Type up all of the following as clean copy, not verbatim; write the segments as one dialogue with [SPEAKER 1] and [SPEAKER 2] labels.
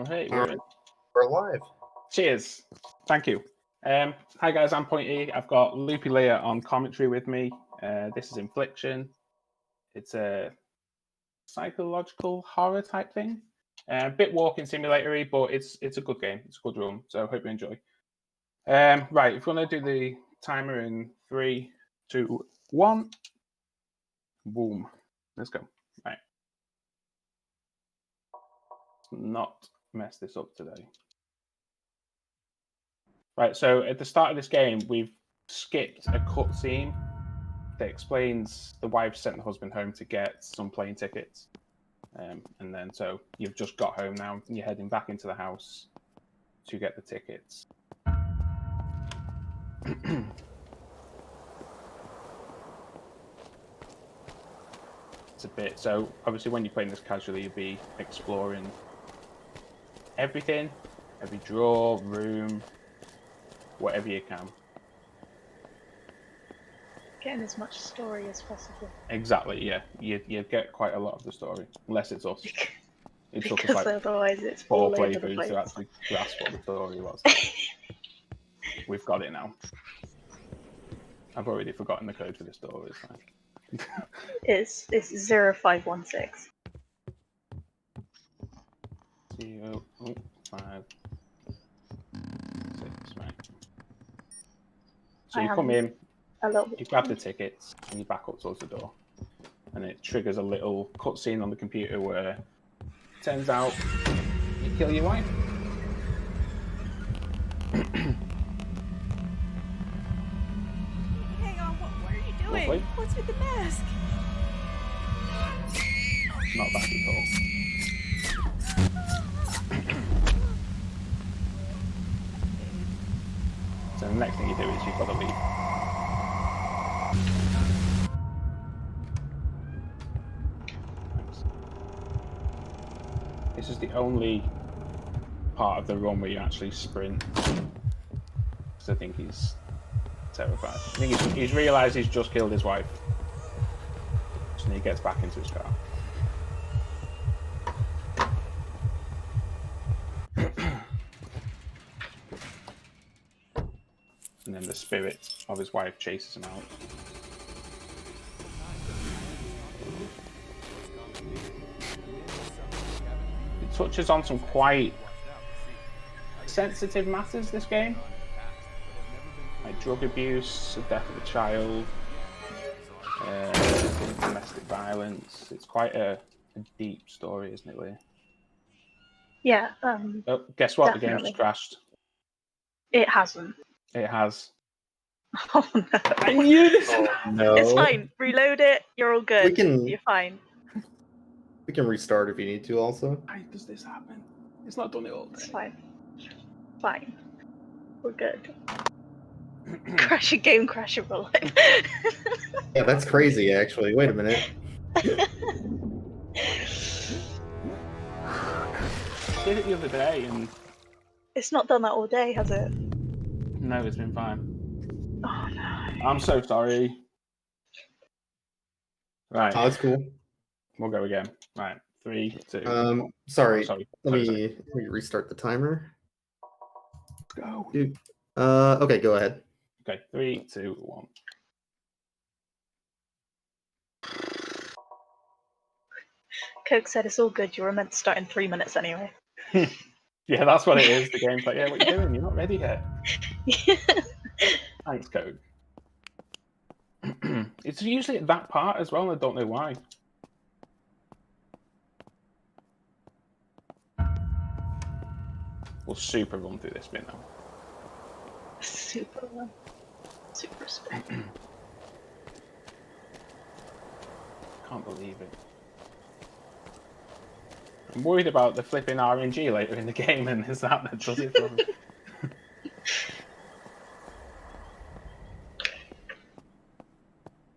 [SPEAKER 1] Oh, hey,
[SPEAKER 2] We're live.
[SPEAKER 1] Cheers. Thank you. Hi guys, I'm Pointy. I've got Loopy Leah on commentary with me. This is Infliction. It's a psychological horror type thing. A bit walking simulatory, but it's a good game. It's a good run, so I hope you enjoy. Right, if you want to do the timer in 3, 2, 1. Boom. Let's go. Right. Let's not mess this up today. Right, so at the start of this game, we've skipped a cutscene that explains the wife sent the husband home to get some plane tickets. And then, so you've just got home now, and you're heading back into the house to get the tickets. It's a bit, so obviously when you're playing this casually, you'll be exploring everything, every drawer, room, whatever you can.
[SPEAKER 3] Getting as much story as possible.
[SPEAKER 1] Exactly, yeah. You get quite a lot of the story, unless it's us. It took us
[SPEAKER 3] Because
[SPEAKER 1] like
[SPEAKER 3] otherwise it's
[SPEAKER 1] 4
[SPEAKER 3] all over the
[SPEAKER 1] playthroughs
[SPEAKER 3] place.
[SPEAKER 1] to actually grasp what the story was. We've got it now. I've already forgotten the code for the story.
[SPEAKER 3] It's 0516.
[SPEAKER 1] 0, 5, 6, right. So you come in, you grab the tickets, and you back up towards the door. And it triggers a little cutscene on the computer where it turns out you kill your wife.
[SPEAKER 4] Hang on, what are you doing?
[SPEAKER 1] Lovely.
[SPEAKER 4] What's with the mask?
[SPEAKER 1] Not bad at all. So the next thing you do is you've got to leave. Thanks. This is the only part of the run where you actually sprint. Because I think he's terrified. I think he's realised he's just killed his wife. So he gets back into his car. And then the spirit of his wife chases him out. It touches on some quite sensitive matters, this game. Like drug abuse, the death of a child, domestic violence. It's quite a deep story, isn't it, Leah?
[SPEAKER 3] Yeah.
[SPEAKER 1] Oh, guess what?
[SPEAKER 3] Definitely.
[SPEAKER 1] The game just crashed.
[SPEAKER 3] It hasn't.
[SPEAKER 1] It has.
[SPEAKER 3] Oh no.
[SPEAKER 1] I knew this.
[SPEAKER 2] Oh, no.
[SPEAKER 3] It's fine. Reload it. You're all good. You're fine.
[SPEAKER 2] We can restart if you need to. Also.
[SPEAKER 1] Why does this happen? It's not done it all day.
[SPEAKER 3] It's fine. Fine. We're good. Crash a game, crash a real life.
[SPEAKER 2] Yeah, that's crazy. Actually, wait a minute.
[SPEAKER 1] Did it the other day and
[SPEAKER 3] It's not done that all day, has it?
[SPEAKER 1] no, it's been fine.
[SPEAKER 3] Oh no.
[SPEAKER 1] I'm so sorry. Right.
[SPEAKER 2] Oh, that's cool.
[SPEAKER 1] We'll go again. Right. 3, 2.
[SPEAKER 2] Sorry.
[SPEAKER 1] Sorry.
[SPEAKER 2] Let me restart the timer.
[SPEAKER 1] Go.
[SPEAKER 2] Okay, go ahead.
[SPEAKER 1] Okay. 3, 2, 1.
[SPEAKER 3] Coke said it's all good. You were meant to start in 3 minutes anyway.
[SPEAKER 1] Yeah, that's what it is. The game's like, yeah, what are you doing? You're not ready yet. Thanks, Code. It's usually at that part as well, and I don't know why. We'll super run through this bit now.
[SPEAKER 3] Super one. Super speed.
[SPEAKER 1] Can't believe it. I'm worried about the flipping RNG later in the game, and is that does it for me?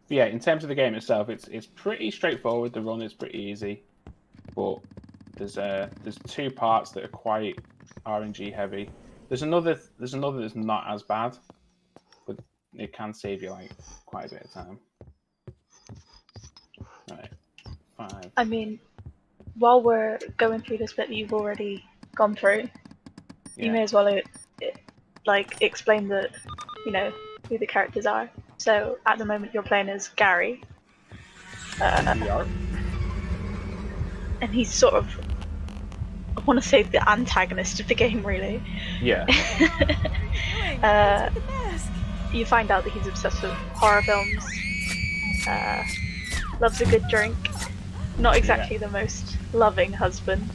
[SPEAKER 1] Yeah, in terms of the game itself, it's pretty straightforward. The run is pretty easy, but there's 2 parts that are quite RNG heavy. There's another that's not as bad, but it can save you like quite a bit of time. Right, 5.
[SPEAKER 3] I mean, while we're going through this bit that you've already gone through, you may as well like explain the, you know, who the characters are. So at the moment you're playing as Gary,
[SPEAKER 1] We are.
[SPEAKER 3] and he's sort of, I want to say, the antagonist of the game, really.
[SPEAKER 1] Yeah.
[SPEAKER 4] What are you doing?
[SPEAKER 3] Uh,
[SPEAKER 4] Take the mask.
[SPEAKER 3] You find out that he's obsessed with horror films, loves a good drink, not exactly the most loving husband.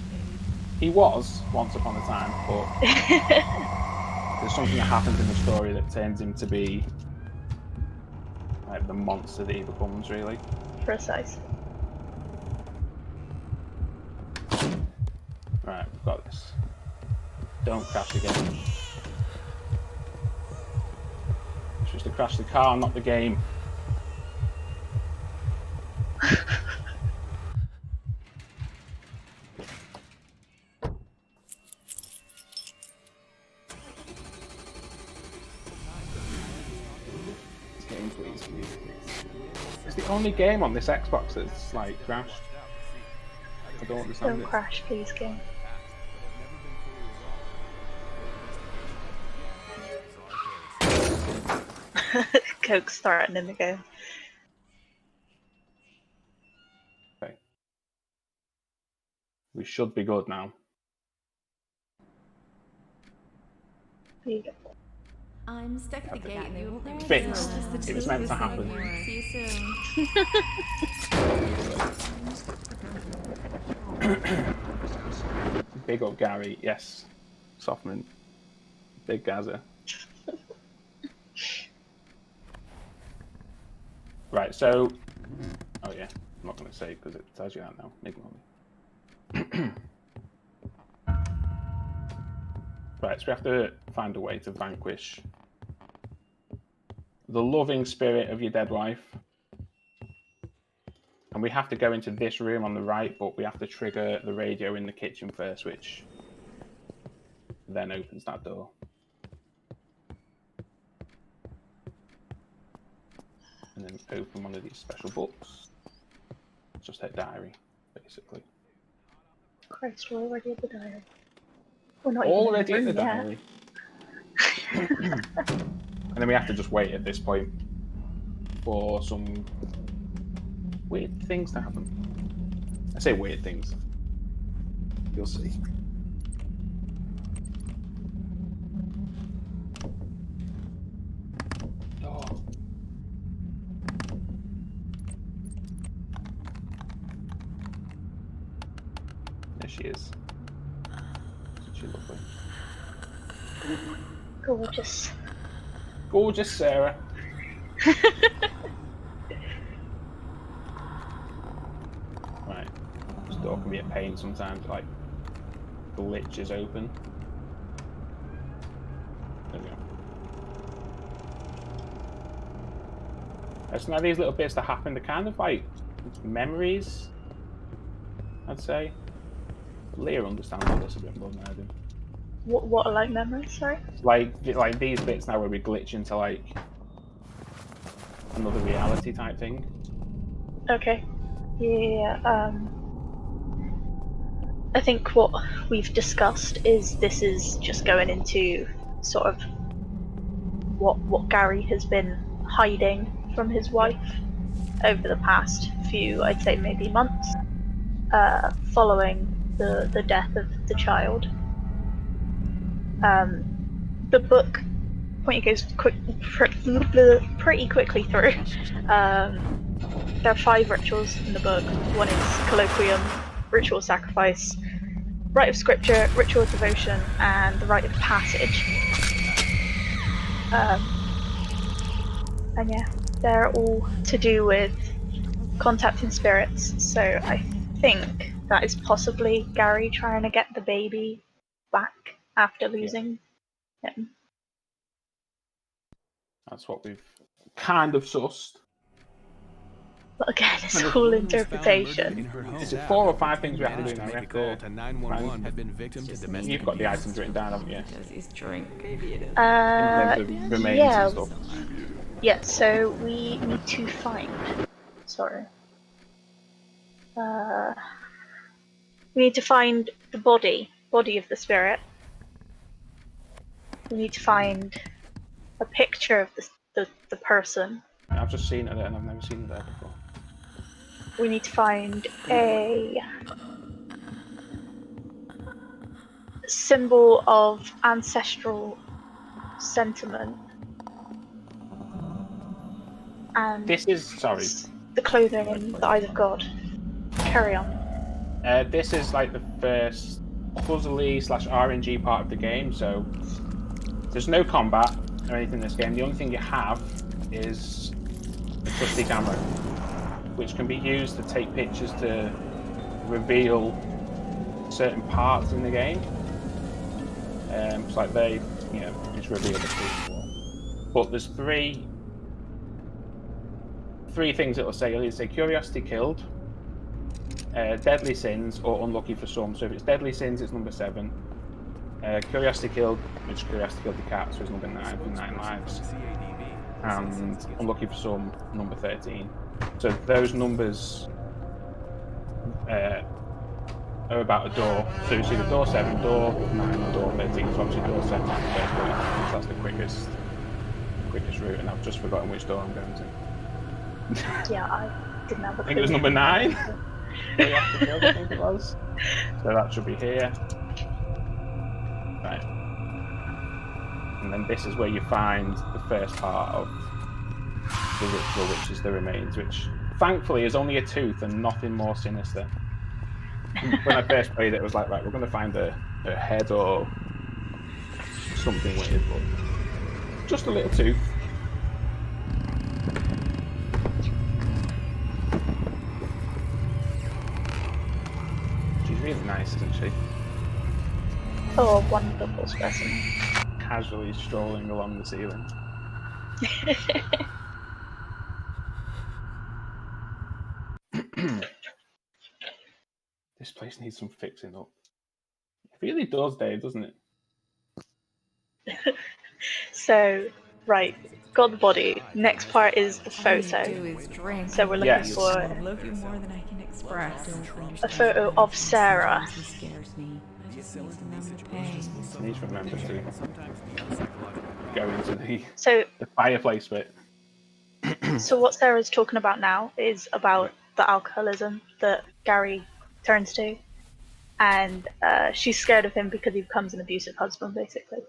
[SPEAKER 1] He was once upon a time, but there's something that happens in the story that turns him to be like the monster that he becomes, really.
[SPEAKER 3] Precisely.
[SPEAKER 1] Right, we've got this. Don't crash again. It's just to crash the car, not the game. This game, please, please, please. It's the only game on this Xbox that's like crashed. I don't understand
[SPEAKER 3] Don't
[SPEAKER 1] it.
[SPEAKER 3] crash, please, game. Coke's starting in the game.
[SPEAKER 1] Okay. We should be good now.
[SPEAKER 3] There you go.
[SPEAKER 5] I'm stuck at the gate and they won't let me
[SPEAKER 1] Fixed.
[SPEAKER 5] through.
[SPEAKER 1] It was meant to happen.
[SPEAKER 5] See you soon.
[SPEAKER 1] Big up Gary, yes. Softman. Big Gaza. Right, so... Oh yeah, I'm not going to say because it tells you that now. Ignore me. Right, so we have to find a way to vanquish the loving spirit of your dead wife. And we have to go into this room on the right, but we have to trigger the radio in the kitchen first, which then opens that door. And then open one of these special books. It's just her diary, basically.
[SPEAKER 3] Christ, we're already at the diary. We're not
[SPEAKER 1] Already
[SPEAKER 3] even
[SPEAKER 1] at
[SPEAKER 3] in
[SPEAKER 1] the
[SPEAKER 3] the room
[SPEAKER 1] diary. And then we have to just wait at this point for some weird things to happen. I say weird things. You'll see. Oh. There she is. Isn't she lovely?
[SPEAKER 3] Gorgeous.
[SPEAKER 1] Gorgeous Sarah. Right. This door can be a pain sometimes, like glitches open. There we go. So now these little bits that happen, they're kind of like memories, I'd say. Leah understands all this a bit more than I do.
[SPEAKER 3] What are like memories, sorry?
[SPEAKER 1] Like these bits now where we glitch into like another reality type thing.
[SPEAKER 3] Okay. Yeah, I think what we've discussed is this is just going into sort of what Gary has been hiding from his wife over the past few, I'd say maybe months, following the death of the child. The book, point goes pretty quickly through. There are 5 rituals in the book. One is colloquium, ritual sacrifice, rite of scripture, ritual devotion, and the rite of passage. And yeah, they're all to do with contacting spirits. So I think that is possibly Gary trying to get the baby back after losing him.
[SPEAKER 1] That's what we've kind of sussed.
[SPEAKER 3] But again, it's all interpretation.
[SPEAKER 1] Is it 4 or 5 things we have to do now? We have to.
[SPEAKER 6] To 911 had been victim to domestic
[SPEAKER 1] You've got the
[SPEAKER 6] abuse.
[SPEAKER 1] items written down, haven't you?
[SPEAKER 5] Does his drink?
[SPEAKER 1] The remains
[SPEAKER 3] Yeah.
[SPEAKER 1] and stuff.
[SPEAKER 3] Yeah, so we need to find. Sorry. We need to find the body body of the spirit. We need to find a picture of the person.
[SPEAKER 1] I've just seen it there and I've never seen it there before.
[SPEAKER 3] We need to find a symbol of ancestral sentiment. And
[SPEAKER 1] This is, sorry.
[SPEAKER 3] the clothing in the eyes of God. Carry on.
[SPEAKER 1] This is like the first puzzly / RNG part of the game, so there's no combat or anything in this game. The only thing you have is a trusty camera, which can be used to take pictures to reveal certain parts in the game. It's like they, just reveal the truth. But there's three things it'll say. It'll say curiosity killed, deadly sins, or unlucky for some. So if it's deadly sins, it's number 7. Curiosity killed, which curiosity killed the cat, so it's number 9 for 9 lives. And unlucky for some, number 13. So those numbers are about a door. So you see the door 7, door 9, and door 13. So obviously door 7 is the first door. So that's the quickest route, and I've just forgotten which door I'm going to.
[SPEAKER 3] Yeah, I didn't have a
[SPEAKER 1] I think it was number 9. I think it was. So that should be here. Right. And then this is where you find the first part of the ritual, which is the remains, which thankfully is only a tooth and nothing more sinister. When I first played it, it was like, right, we're going to find a head or something weird, but just a little tooth. She's really nice, isn't she?
[SPEAKER 3] Oh, a wonderful specimen.
[SPEAKER 1] Casually strolling along the ceiling. This place needs some fixing up. It really does, Dave, doesn't it?
[SPEAKER 3] So, right, got the body. Next part is the
[SPEAKER 5] All you
[SPEAKER 3] photo.
[SPEAKER 5] do is drink.
[SPEAKER 3] So we're looking
[SPEAKER 1] Yes.
[SPEAKER 3] for
[SPEAKER 5] I love you more than I can express.
[SPEAKER 3] a photo of Sarah.
[SPEAKER 5] He scares me. I just need to numb the pain.
[SPEAKER 1] I need to remember to go into
[SPEAKER 3] So,
[SPEAKER 1] the fireplace bit.
[SPEAKER 3] so what Sarah's talking about now is about the alcoholism that Gary turns to, and she's scared of him because he becomes an abusive husband, basically.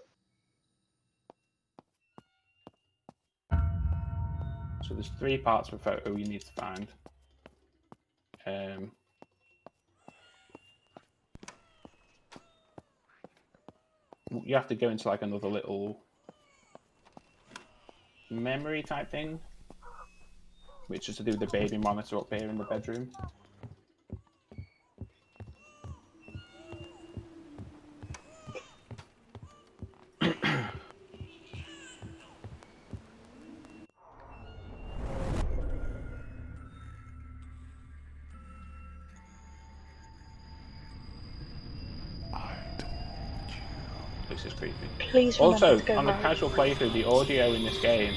[SPEAKER 1] So there's 3 parts of a photo you need to find. You have to go into like another little memory type thing, which is to do with the baby monitor up here in the bedroom. This is creepy.
[SPEAKER 3] Please remember
[SPEAKER 1] Also,
[SPEAKER 3] to go
[SPEAKER 1] on the
[SPEAKER 3] right.
[SPEAKER 1] casual playthrough, the audio in this game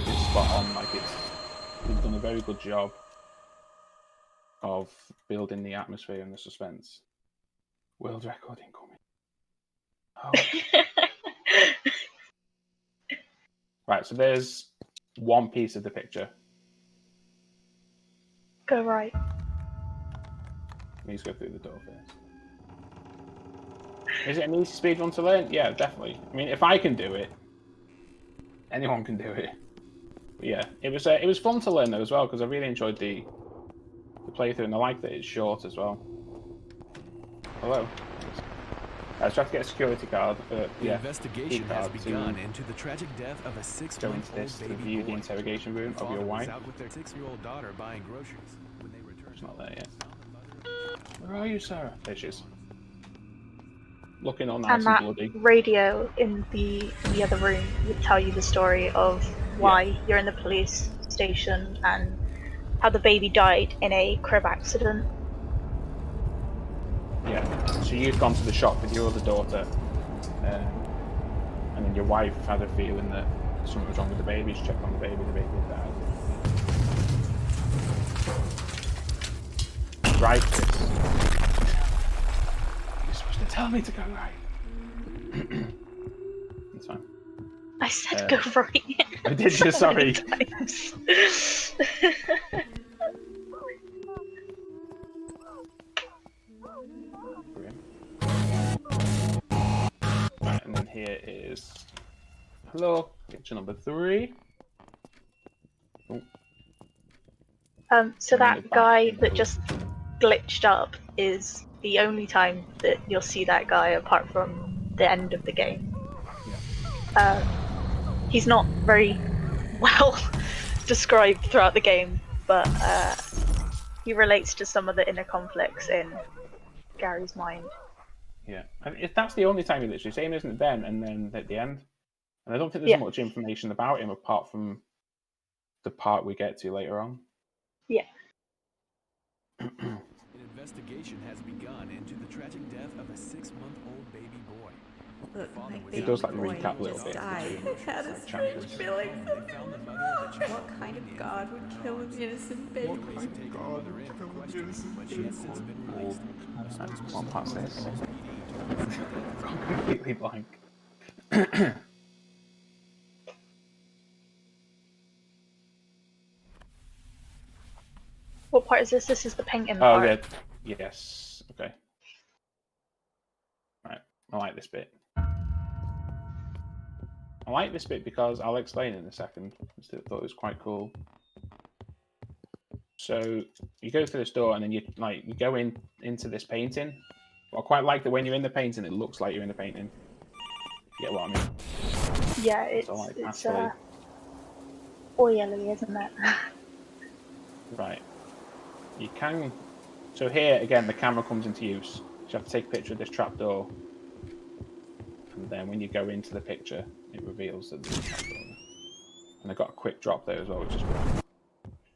[SPEAKER 1] is spot on. Like they've done a very good job of building the atmosphere and the suspense. World record incoming. Oh. Right, so there's one piece of the picture.
[SPEAKER 3] Go right.
[SPEAKER 1] Let's go through the door first. Is it an easy speed run to learn? Yeah, definitely. I mean, if I can do it, anyone can do it. But yeah, it was fun to learn though as well because I really enjoyed the playthrough and I like that it's short as well. Hello. So I have to get a security card.
[SPEAKER 6] The
[SPEAKER 1] Yeah,
[SPEAKER 6] investigation
[SPEAKER 1] key
[SPEAKER 6] has
[SPEAKER 1] card
[SPEAKER 6] begun
[SPEAKER 1] to
[SPEAKER 6] into the tragic death of a
[SPEAKER 1] go into this
[SPEAKER 6] 6-month-old
[SPEAKER 1] to
[SPEAKER 6] baby
[SPEAKER 1] view the
[SPEAKER 6] boy.
[SPEAKER 1] interrogation room of your
[SPEAKER 6] Father was
[SPEAKER 1] wife.
[SPEAKER 6] out with their 6-year-old daughter buying groceries. When they returned,
[SPEAKER 1] It's not there yet. Where are you, Sarah? There she is. Looking all nice
[SPEAKER 3] And that
[SPEAKER 1] bloody.
[SPEAKER 3] radio in the other room would tell you the story of why you're in the police station and how the baby died in a crib accident.
[SPEAKER 1] Yeah. So you've gone to the shop with your other daughter, and then your wife had a feeling that something was wrong with the baby. She checked on the baby had died. Right, Chris. You're supposed tell me to go right. It's fine.
[SPEAKER 3] I said go right.
[SPEAKER 1] I did you,
[SPEAKER 3] so many
[SPEAKER 1] sorry.
[SPEAKER 3] times.
[SPEAKER 1] Right, and then here is hello, picture number 3. Oh,
[SPEAKER 3] So
[SPEAKER 1] and then
[SPEAKER 3] that
[SPEAKER 1] back
[SPEAKER 3] guy
[SPEAKER 1] into-
[SPEAKER 3] that just glitched up is the only time that you'll see that guy apart from the end of the game. He's not very well described throughout the game, but he relates to some of the inner conflicts in Gary's mind.
[SPEAKER 1] Yeah, and if that's the only time he literally same, isn't it? Then and then at the end, and I don't think there's
[SPEAKER 3] Yeah.
[SPEAKER 1] much information about him apart from the part we get to later on.
[SPEAKER 3] Yeah.
[SPEAKER 6] An investigation has begun into the tragic death of a 6-month-old baby boy.
[SPEAKER 5] Look,
[SPEAKER 6] Father
[SPEAKER 5] my
[SPEAKER 6] was
[SPEAKER 5] baby
[SPEAKER 1] It does like
[SPEAKER 5] boy
[SPEAKER 1] recap a little
[SPEAKER 5] just
[SPEAKER 1] bit
[SPEAKER 5] died.
[SPEAKER 1] between
[SPEAKER 5] How does
[SPEAKER 1] like, chapters.
[SPEAKER 5] feeling?
[SPEAKER 6] They found the mother of the child.
[SPEAKER 5] What kind of god would kill an innocent baby?
[SPEAKER 6] Police have taken the mother in for questioning, but she has since been released. A spokesperson
[SPEAKER 1] What part's
[SPEAKER 6] for
[SPEAKER 1] this?
[SPEAKER 6] Falls PD told us the death
[SPEAKER 1] Gone completely blank.
[SPEAKER 3] What part is this? This is the painting
[SPEAKER 1] Oh,
[SPEAKER 3] part.
[SPEAKER 1] yeah. Yes. Okay. Right. I like this bit. I like this bit because I'll explain in a second. I thought it was quite cool. So you go through this door and then you go into this painting. I quite like that when you're in the painting, it looks like you're in the painting. You get what I mean?
[SPEAKER 3] Yeah, it's oily, isn't it?
[SPEAKER 1] Right. You can. So here again, the camera comes into use. You have to take a picture of this trapdoor, and then when you go into the picture, it reveals that there's a trapdoor there. And I got a quick drop there as well, which is great.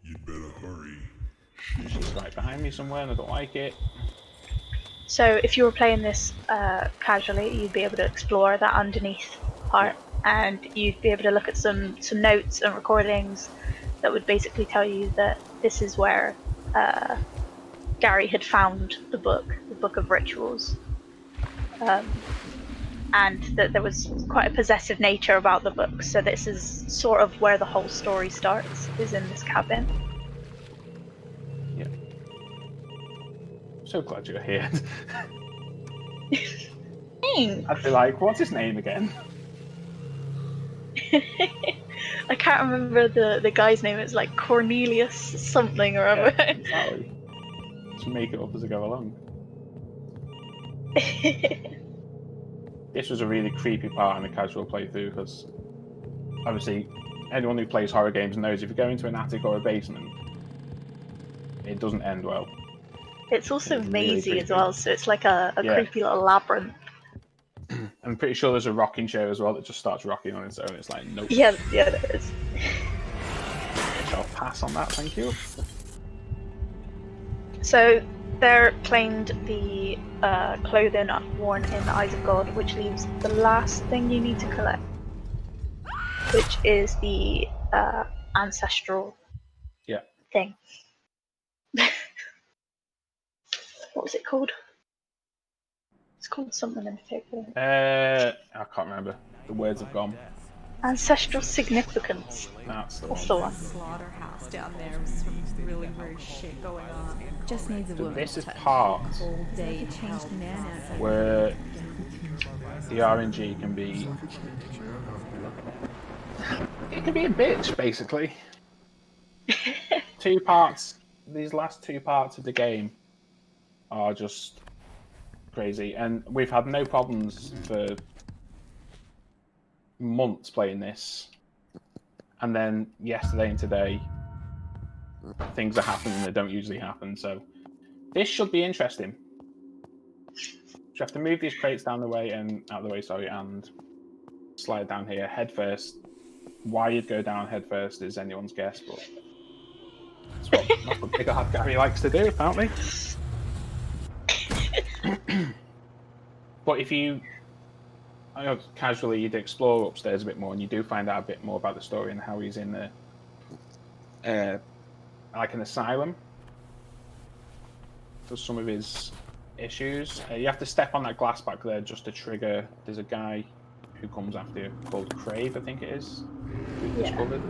[SPEAKER 7] You'd better hurry.
[SPEAKER 1] She's right behind me somewhere, and I don't like it.
[SPEAKER 3] So if you were playing this casually, you'd be able to explore that underneath part, and you'd be able to look at some notes and recordings that would basically tell you that this is where Gary had found the Book of Rituals, and that there was quite a possessive nature about the book. So this is sort of where the whole story starts, is in this cabin.
[SPEAKER 1] Yeah. So glad you're here.
[SPEAKER 3] Thanks.
[SPEAKER 1] I'd be like, what's his name again?
[SPEAKER 3] I can't remember the guy's name. It's like Cornelius something or other.
[SPEAKER 1] Yeah, exactly. Just make it up as I go along. This was a really creepy part in the casual playthrough because obviously anyone who plays horror games knows if you go into an attic or a basement, it doesn't end well.
[SPEAKER 3] It's also
[SPEAKER 1] It's really
[SPEAKER 3] mazy as
[SPEAKER 1] creepy.
[SPEAKER 3] well, so it's like a
[SPEAKER 1] Yeah.
[SPEAKER 3] creepy little labyrinth.
[SPEAKER 1] I'm pretty sure there's a rocking chair as well that just starts rocking on its own. It's like, nope.
[SPEAKER 3] Yeah, there is.
[SPEAKER 1] I'll pass on that, thank you.
[SPEAKER 3] So they're claimed the clothing worn in the Eyes of God, which leaves the last thing you need to collect, which is the ancestral thing. What was it called? It's called something in particular.
[SPEAKER 1] I can't remember. The words have gone.
[SPEAKER 3] Ancestral significance.
[SPEAKER 1] That's the
[SPEAKER 3] That's
[SPEAKER 1] one.
[SPEAKER 3] the one.
[SPEAKER 5] Slaughterhouse down there with some really weird shit going on. Just needs a
[SPEAKER 1] So
[SPEAKER 5] woman.
[SPEAKER 1] this is
[SPEAKER 5] touch.
[SPEAKER 1] part
[SPEAKER 5] Whole day changed man as
[SPEAKER 1] where the RNG can be... It can be a bitch, basically. 2 parts. These last 2 parts of the game are just crazy, and we've had no problems for months playing this. And then yesterday and today, things are happening that don't usually happen. So this should be interesting. You have to move these crates down the way and out of the way, sorry, and slide down here head first. Why you'd go down head first is anyone's guess, but that's what Big Hard Gary likes to do, apparently. But if you casually, you'd explore upstairs a bit more, and you do find out a bit more about the story and how he's in like an asylum. So some of his issues. You have to step on that glass back there just to trigger. There's a guy who comes after you called Crave, I think it is. We've discovered.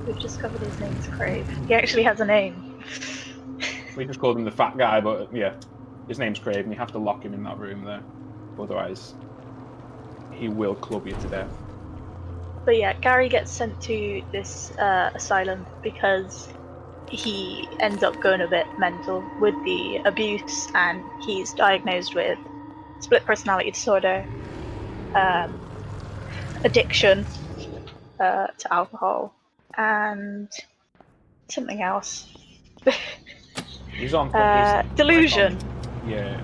[SPEAKER 3] We've discovered his name's Crave. He actually has a name.
[SPEAKER 1] We just called him the fat guy, but yeah, his name's Crave, and you have to lock him in that room there. Otherwise, he will club you to death.
[SPEAKER 3] But yeah, Gary gets sent to this asylum because he ends up going a bit mental with the abuse, and he's diagnosed with split personality disorder, addiction to alcohol, and something else.
[SPEAKER 1] He's on
[SPEAKER 3] delusion.
[SPEAKER 1] Yeah.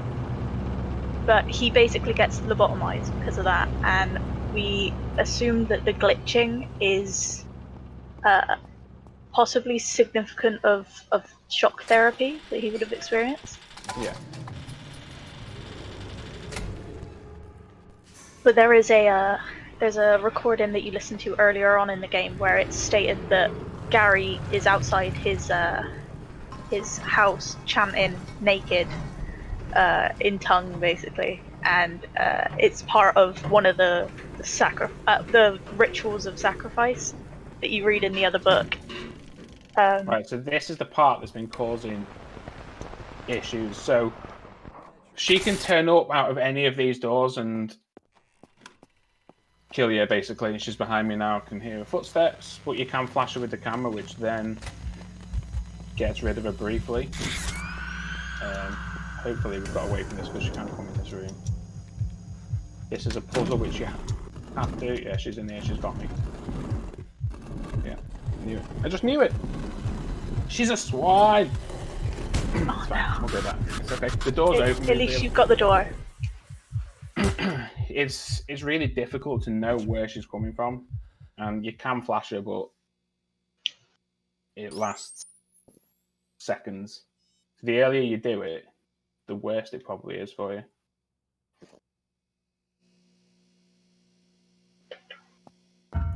[SPEAKER 3] But he basically gets lobotomized because of that, and we assume that the glitching is possibly significant of shock therapy that he would have experienced.
[SPEAKER 1] Yeah.
[SPEAKER 3] But there is there's a recording that you listened to earlier on in the game where it's stated that Gary is outside his house chanting naked in tongue, basically, and it's part of one of the rituals of sacrifice that you read in the other book.
[SPEAKER 1] Right, so this is the part that's been causing issues. So she can turn up out of any of these doors and kill you, basically. She's behind me now. I can hear her footsteps, but you can flash her with the camera, which then gets rid of her briefly. Hopefully we've got away from this because she can't come in this room. This is a puzzle which you have to... Yeah, she's in here. She's got me. Yeah, knew it. I just knew it. She's a swine. It's fine. We'll go back. It's okay. The door's open.
[SPEAKER 3] At least you've got the door.
[SPEAKER 1] It's really difficult to know where she's coming from, and you can flash her, but it lasts seconds. The earlier you do it, the worse it probably is for you.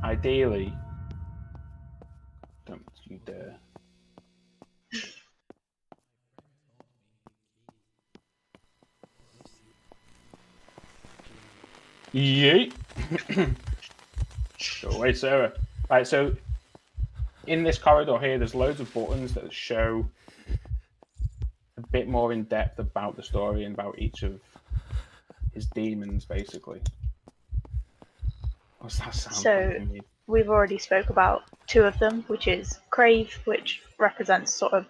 [SPEAKER 1] Ideally, don't you dare. Yeet! Go away, Sarah. Right, so in this corridor here, there's loads of buttons that show a bit more in depth about the story and about each of his demons, basically. What's that sound?
[SPEAKER 3] So we've already spoke about two of them, which is Crave, which represents sort of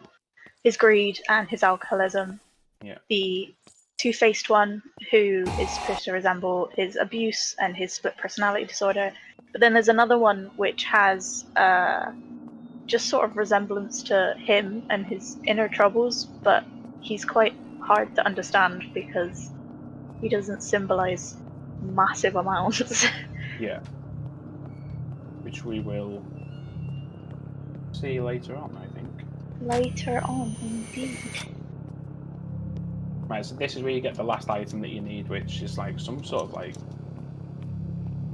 [SPEAKER 3] his greed and his alcoholism.
[SPEAKER 1] Yeah.
[SPEAKER 3] The two-faced one, who is supposed to resemble his abuse and his split personality disorder. But then there's another one which has just sort of resemblance to him and his inner troubles, but he's quite hard to understand because he doesn't symbolize massive amounts.
[SPEAKER 1] Yeah. Which we will see later on, I think.
[SPEAKER 3] Later on, indeed.
[SPEAKER 1] Right, so this is where you get the last item that you need, which is like some sort of like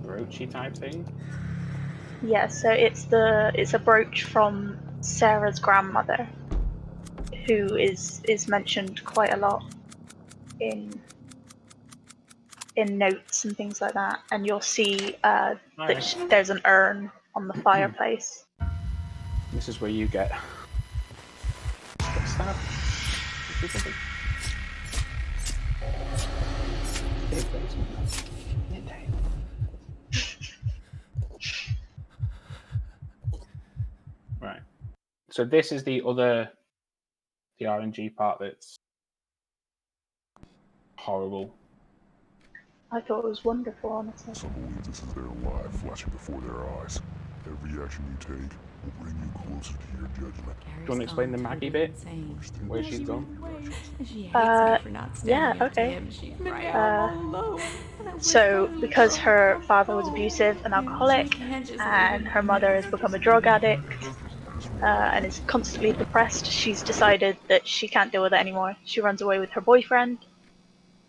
[SPEAKER 1] broochy type thing.
[SPEAKER 3] Yeah, so it's a brooch from Sarah's grandmother, who is mentioned quite a lot in notes and things like that, and you'll see that there's an urn on the fireplace.
[SPEAKER 1] This is where you get stabbed. Right. So this is the RNG part that's horrible.
[SPEAKER 3] I thought it was wonderful, honestly.
[SPEAKER 7] Some believe this is their life flashing before their eyes. Every action you take will bring you closer to your judgment.
[SPEAKER 1] Do you want to explain the Maggie bit? Where she's gone?
[SPEAKER 3] Yeah, okay. So, because her father was abusive and alcoholic, and her mother has become a drug addict, and is constantly depressed, she's decided that she can't deal with it anymore. She runs away with her boyfriend,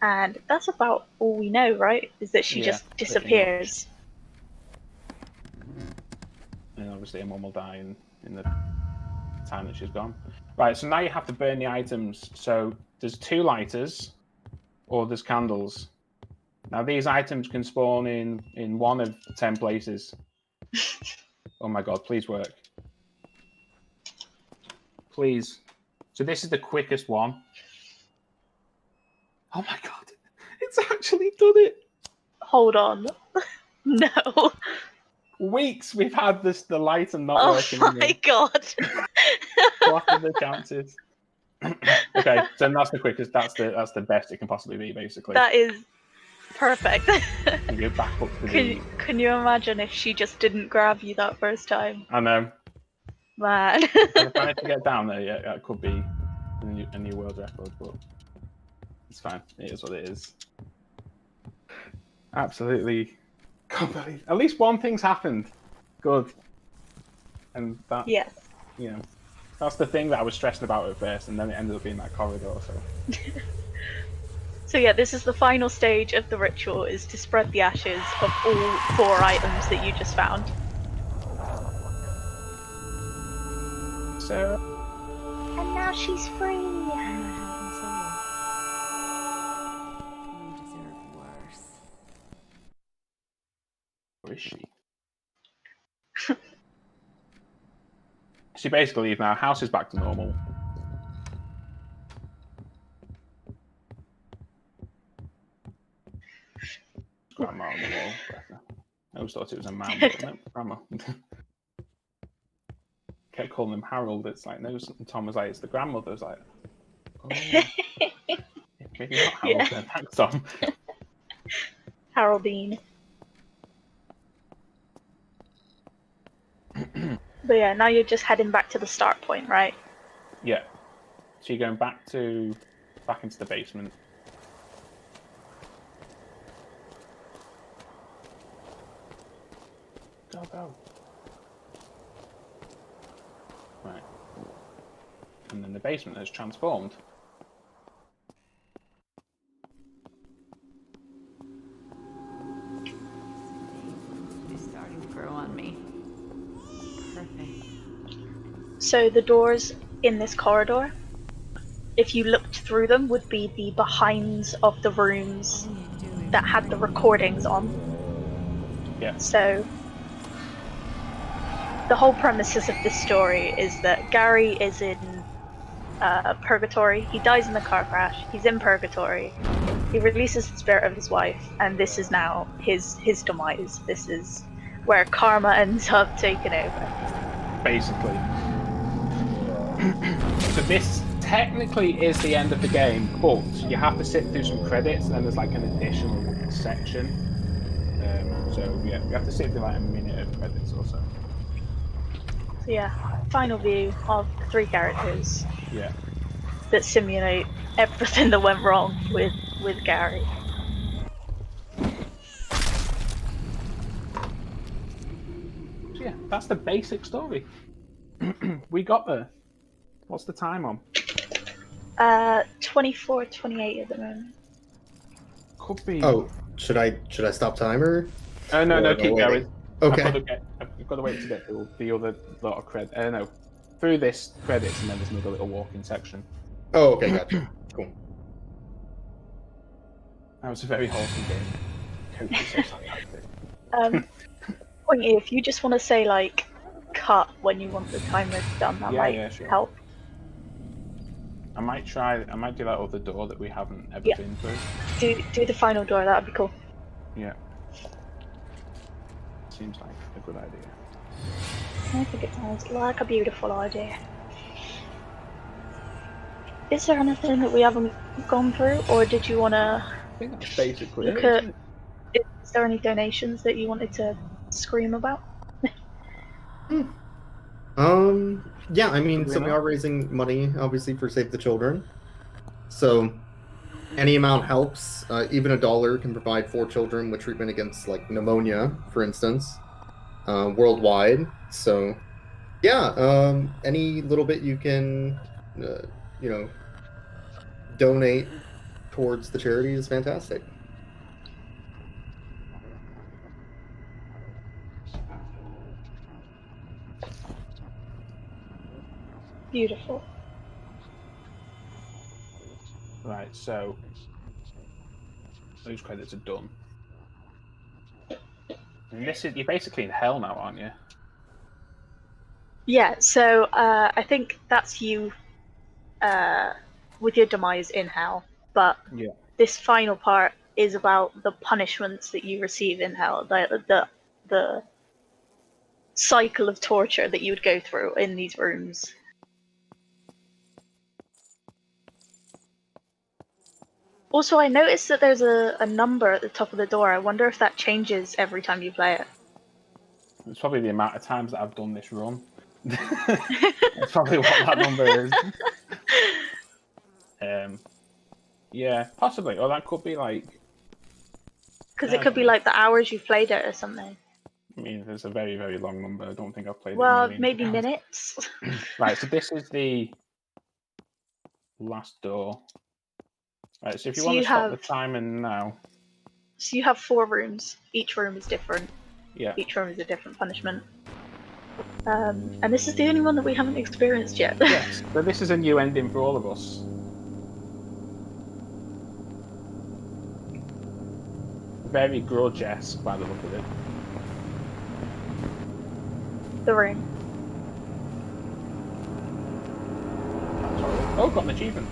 [SPEAKER 3] and that's about all we know, right? Is that she just disappears.
[SPEAKER 1] And obviously her mum will die in the time that she's gone. Right, so now you have to burn the items. So there's 2 lighters, or there's candles. Now these items can spawn in one of 10 places. Oh my god, please work. Please. So this is the quickest one. Oh my god, it's actually done it.
[SPEAKER 3] Hold on. No.
[SPEAKER 1] Weeks we've had the light and not
[SPEAKER 3] Oh
[SPEAKER 1] working.
[SPEAKER 3] my god.
[SPEAKER 1] What are the chances? Okay, so that's the quickest. That's the best it can possibly be, basically.
[SPEAKER 3] That is perfect.
[SPEAKER 1] You go back up to
[SPEAKER 3] Can you imagine if she just didn't grab you that first time?
[SPEAKER 1] I know.
[SPEAKER 3] Man.
[SPEAKER 1] If I manage to get down there, yeah, that could be a new world record, but it's fine. It is what it is. Absolutely. Can't believe. At least one thing's happened. Good. And that,
[SPEAKER 3] Yes.
[SPEAKER 1] you know, that's the thing that I was stressing about at first, and then it ended up being that corridor. So.
[SPEAKER 3] So yeah, this is the final stage of the ritual, is to spread the ashes of all 4 items that you just found.
[SPEAKER 1] Sarah.
[SPEAKER 3] And now she's free.
[SPEAKER 5] I'm not having some. You deserve worse.
[SPEAKER 1] Where is she? She basically leaves now. House is back to normal. Grandma on the wall. I always thought it was a man, but no, grandma. Kept calling him Harold. It's like, no, Tom was like, it's the grandmother. I was like, oh, maybe not Harold
[SPEAKER 3] Yeah.
[SPEAKER 1] then. Thanks, Tom.
[SPEAKER 3] Haroldine. But yeah, now you're just heading back to the start point, right?
[SPEAKER 1] Yeah. So you're going back into the basement. Go. Right. And then the basement has transformed.
[SPEAKER 5] They're starting to grow on me. Perfect.
[SPEAKER 3] So the doors in this corridor, if you looked through them, would be the behinds of the rooms that had the recordings on.
[SPEAKER 1] Yeah.
[SPEAKER 3] So the whole premises of this story is that Gary is in purgatory. He dies in a car crash. He's in purgatory. He releases the spirit of his wife, and this is now his demise. This is where karma ends up taking over.
[SPEAKER 1] Basically. So this technically is the end of the game, but you have to sit through some credits, and then there's like an additional section. So yeah, you have to sit through like a minute of credits or so.
[SPEAKER 3] So yeah, final view of 3 characters
[SPEAKER 1] Yeah.
[SPEAKER 3] that simulate everything that went wrong with Gary.
[SPEAKER 1] So yeah, that's the basic story. We got there. What's the time on?
[SPEAKER 3] 24:28 at the moment.
[SPEAKER 1] Could be.
[SPEAKER 2] Oh, should I stop timer?
[SPEAKER 1] No,
[SPEAKER 2] Or
[SPEAKER 1] keep
[SPEAKER 2] waiting?
[SPEAKER 1] going.
[SPEAKER 2] Okay.
[SPEAKER 1] I've got to wait to get to the other lot of credit. No, through this credits, and then there's another little walking section.
[SPEAKER 2] Oh, okay, gotcha. Cool.
[SPEAKER 1] That was a very wholesome game. Coach is so sarcastic.
[SPEAKER 3] Pointy, if you just want to say like cut when you want the timer done, that might
[SPEAKER 1] sure.
[SPEAKER 3] help.
[SPEAKER 1] I might do that other door that we haven't ever
[SPEAKER 3] Yeah.
[SPEAKER 1] been through.
[SPEAKER 3] Do the final door, that'd be cool.
[SPEAKER 1] Yeah. Seems like a good idea.
[SPEAKER 3] I think it sounds like a beautiful idea. Is there anything that we haven't gone through, or did you want to
[SPEAKER 1] I think that's basically
[SPEAKER 3] look
[SPEAKER 1] it.
[SPEAKER 3] at?
[SPEAKER 1] Isn't it?
[SPEAKER 3] Is there any donations that you wanted to scream about?
[SPEAKER 2] Yeah, I mean,
[SPEAKER 1] Should we
[SPEAKER 2] so we
[SPEAKER 1] not?
[SPEAKER 2] are raising money, obviously, for Save the Children. So any amount helps. Even $1 can provide 4 children with treatment against, like, pneumonia, for instance, worldwide. So, yeah, any little bit you can, donate towards the charity is fantastic.
[SPEAKER 3] Beautiful.
[SPEAKER 1] Right, so Those credits are done. And this is you're basically in hell now, aren't you?
[SPEAKER 3] Yeah, so I think that's you with your demise in hell. But
[SPEAKER 1] Yeah.
[SPEAKER 3] this final part is about the punishments that you receive in hell, the cycle of torture that you would go through in these rooms. Also, I noticed that there's a number at the top of the door. I wonder if that changes every time you play it.
[SPEAKER 1] It's probably the amount of times that I've done this run. That's probably what that number is. Yeah, possibly. Or that could be like.
[SPEAKER 3] Because
[SPEAKER 1] I
[SPEAKER 3] it could
[SPEAKER 1] don't
[SPEAKER 3] be
[SPEAKER 1] know.
[SPEAKER 3] like the hours you've played it or something.
[SPEAKER 1] I mean, there's a very, very long number. I don't think I've played it
[SPEAKER 3] Well,
[SPEAKER 1] millions
[SPEAKER 3] maybe
[SPEAKER 1] of times.
[SPEAKER 3] minutes.
[SPEAKER 1] Right, so this is the last door. Right, so if you
[SPEAKER 3] So
[SPEAKER 1] want
[SPEAKER 3] you
[SPEAKER 1] to stop the
[SPEAKER 3] have-
[SPEAKER 1] timer now.
[SPEAKER 3] So you have 4 rooms. Each room is different.
[SPEAKER 1] Yeah.
[SPEAKER 3] Each room is a different punishment. And this is the only one that we haven't experienced yet.
[SPEAKER 1] Yes, so this is a new ending for all of us. Very grudge-esque by the look of it.
[SPEAKER 3] The room.
[SPEAKER 1] That's horrible. Oh, got an achievement.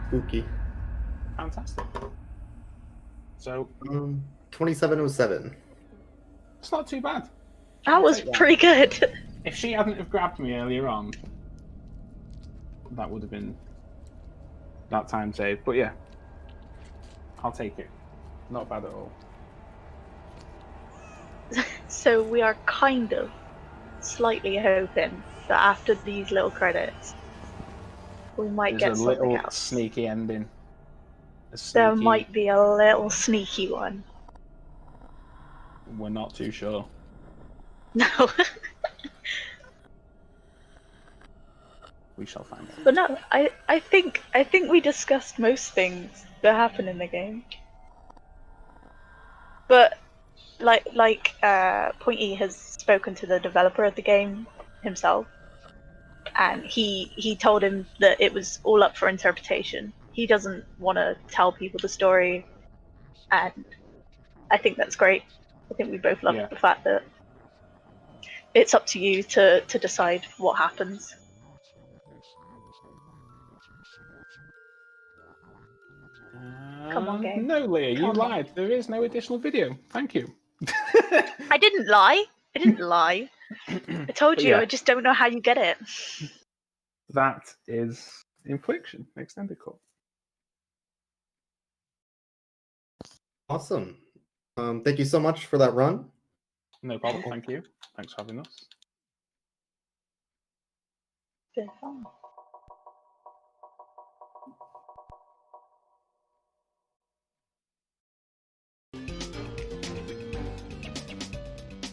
[SPEAKER 2] Spooky.
[SPEAKER 1] Fantastic. So,
[SPEAKER 2] 2707.
[SPEAKER 1] it's not too bad.
[SPEAKER 3] That was
[SPEAKER 1] take that.
[SPEAKER 3] pretty good.
[SPEAKER 1] If she hadn't have grabbed me earlier on, that would have been that time saved. But yeah, I'll take it. Not bad at all.
[SPEAKER 3] So we are kind of slightly hoping that after these little credits, we might
[SPEAKER 1] There's
[SPEAKER 3] get
[SPEAKER 1] a
[SPEAKER 3] something
[SPEAKER 1] little
[SPEAKER 3] else.
[SPEAKER 1] sneaky ending. A
[SPEAKER 3] There
[SPEAKER 1] sneaky,
[SPEAKER 3] might be a little sneaky one.
[SPEAKER 1] we're not too sure.
[SPEAKER 3] No.
[SPEAKER 1] We shall find out.
[SPEAKER 3] But no, I think we discussed most things that happen in the game. But like Pointy has spoken to the developer of the game himself, and he told him that it was all up for interpretation. He doesn't want to tell people the story, and I think that's great. I think we both love the fact that it's up to you to decide what happens. Come on, game.
[SPEAKER 1] No, Leah, you
[SPEAKER 3] Come on.
[SPEAKER 1] lied. There is no additional video. Thank you.
[SPEAKER 3] I didn't lie. I didn't lie. I told
[SPEAKER 1] But
[SPEAKER 3] you.
[SPEAKER 1] yeah.
[SPEAKER 3] I just don't know how you get it.
[SPEAKER 1] That is Infliction Extended Cut.
[SPEAKER 2] Awesome. Thank you so much for that run.
[SPEAKER 1] No problem. Thank you. Thanks for having us.
[SPEAKER 3] Been fun.